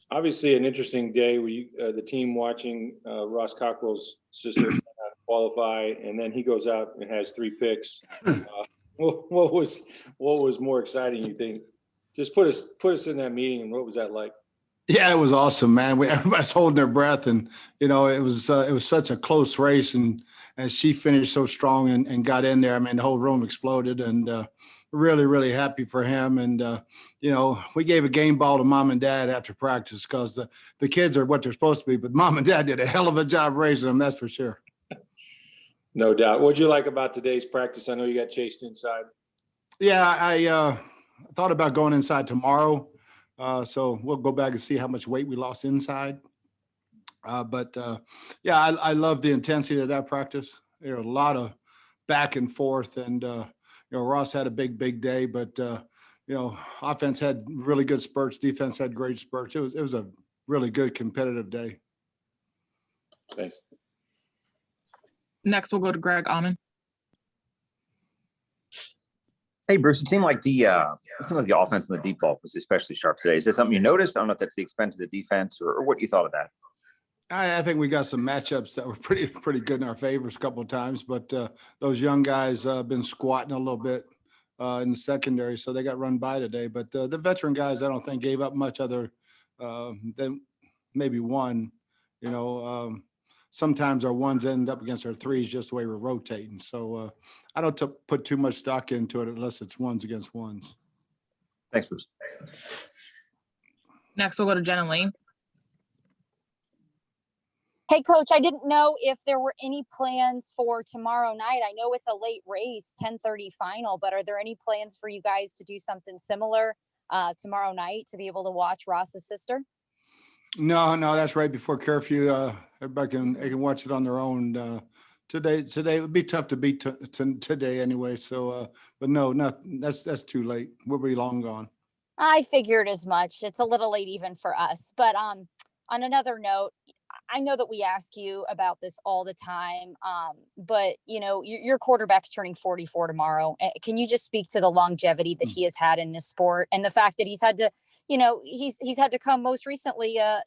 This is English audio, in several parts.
Obviously an interesting day. The team watching Ross Cockrell's sister qualify, and then he goes out and has 3 picks. What was more exciting? You think? Just put us in that meeting, and what was that like? Yeah, it was awesome, man. Everybody's holding their breath, and it was such a close race, and she finished so strong and got in there. I mean, the whole room exploded, and really, really happy for him. And we gave a game ball to mom and dad after practice because the kids are what they're supposed to be, but mom and dad did a hell of a job raising them. That's for sure. No doubt. What'd you like about today's practice? I know you got chased inside. Yeah, I thought about going inside tomorrow. So we'll go back and see how much weight we lost inside. But yeah, I love the intensity of that practice. There were a lot of back and forth, and Ross had a big day, but offense had really good spurts, defense had great spurts. It was a really good competitive day. Thanks. Next, we'll go to Greg Auman. Hey, Bruce, it seemed like the offense and the deep ball was especially sharp today. Is that something you noticed? I don't know if that's the expense of the defense or what you thought of that. I think we got some matchups that were pretty good in our favors a couple of times, but those young guys been squatting a little bit in the secondary, so they got run by today. But the veteran guys, I don't think gave up much other than maybe one. Sometimes our ones end up against our threes just the way we're rotating. So I don't put too much stock into it unless it's ones against ones. Thanks, Bruce. Next, we'll go to Jenna Lane. Hey, Coach, I didn't know if there were any plans for tomorrow night. I know it's a late race, 10:30 final, but are there any plans for you guys to do something similar tomorrow night to be able to watch Ross's sister? No, that's right before curfew. Everybody can watch it on their own. Today it would be tough to beat today anyway. So, but no, that's too late. We'll be long gone. I figured as much. It's a little late even for us. But on another note, I know that we ask you about this all the time, but your quarterback's turning 44 tomorrow. Can you just speak to the longevity that he has had in this sport and the fact that he's had to, he's had to come most recently, a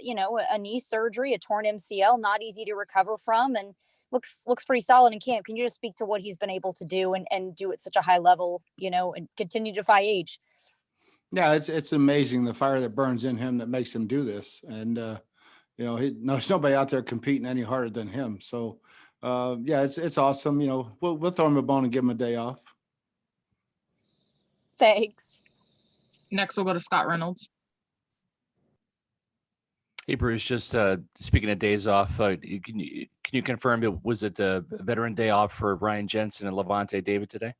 knee surgery, a torn MCL, not easy to recover from, and looks pretty solid in camp. Can you just speak to what he's been able to do and do at such a high level, and continue to defy age? Yeah, it's amazing the fire that burns in him that makes him do this, and there's nobody out there competing any harder than him. So, yeah, it's awesome. We'll throw him a bone and give him a day off. Thanks. Next, we'll go to Scott Reynolds. Hey, Bruce, just speaking of days off, can you confirm, was it a veteran day off for Ryan Jensen and Levante David today?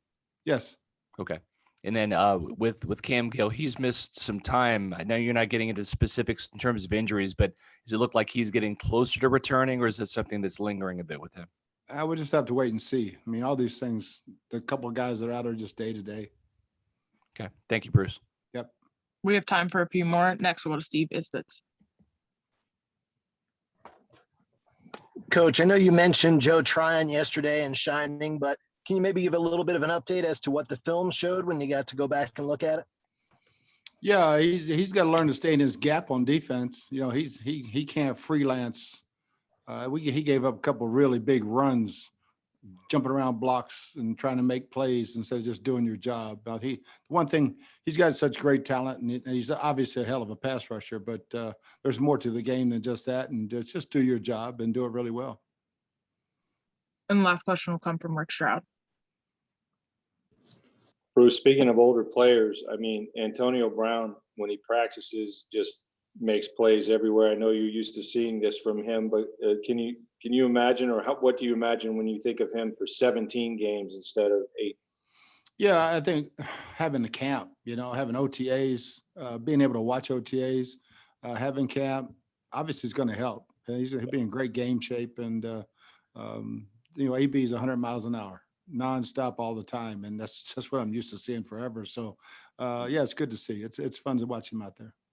Yes. Okay. And then with Cam Gill, he's missed some time. I know you're not getting into specifics in terms of injuries, but does it look like he's getting closer to returning, or is it something that's lingering a bit with him? I would just have to wait and see. I mean, all these things, the couple of guys that are out are just day to day. Okay. Thank you, Bruce. Yep. We have time for a few more. Next, we'll go to Steve Isbitz. Coach, I know you mentioned Joe Tryon yesterday and shining, but can you maybe give a little bit of an update as to what the film showed when you got to go back and look at it? Yeah, he's got to learn to stay in his gap on defense. He can't freelance. He gave up a couple of really big runs, jumping around blocks and trying to make plays instead of just doing your job. But one thing, he's got such great talent, and he's obviously a hell of a pass rusher. But there's more to the game than just that, and just do your job and do it really well. And the last question will come from Rick Stroud. Bruce, speaking of older players, I mean, Antonio Brown, when he practices, just makes plays everywhere. I know you're used to seeing this from him, but can you imagine, or what do you imagine when you think of him for 17 games instead of 8? Yeah, I think having the camp, having OTAs, being able to watch OTAs, having camp, obviously is going to help. He'll be in great game shape, and AB is 100 miles an hour, nonstop all the time, and that's just what I'm used to seeing forever. So, yeah, it's good to see. It's fun to watch him out there.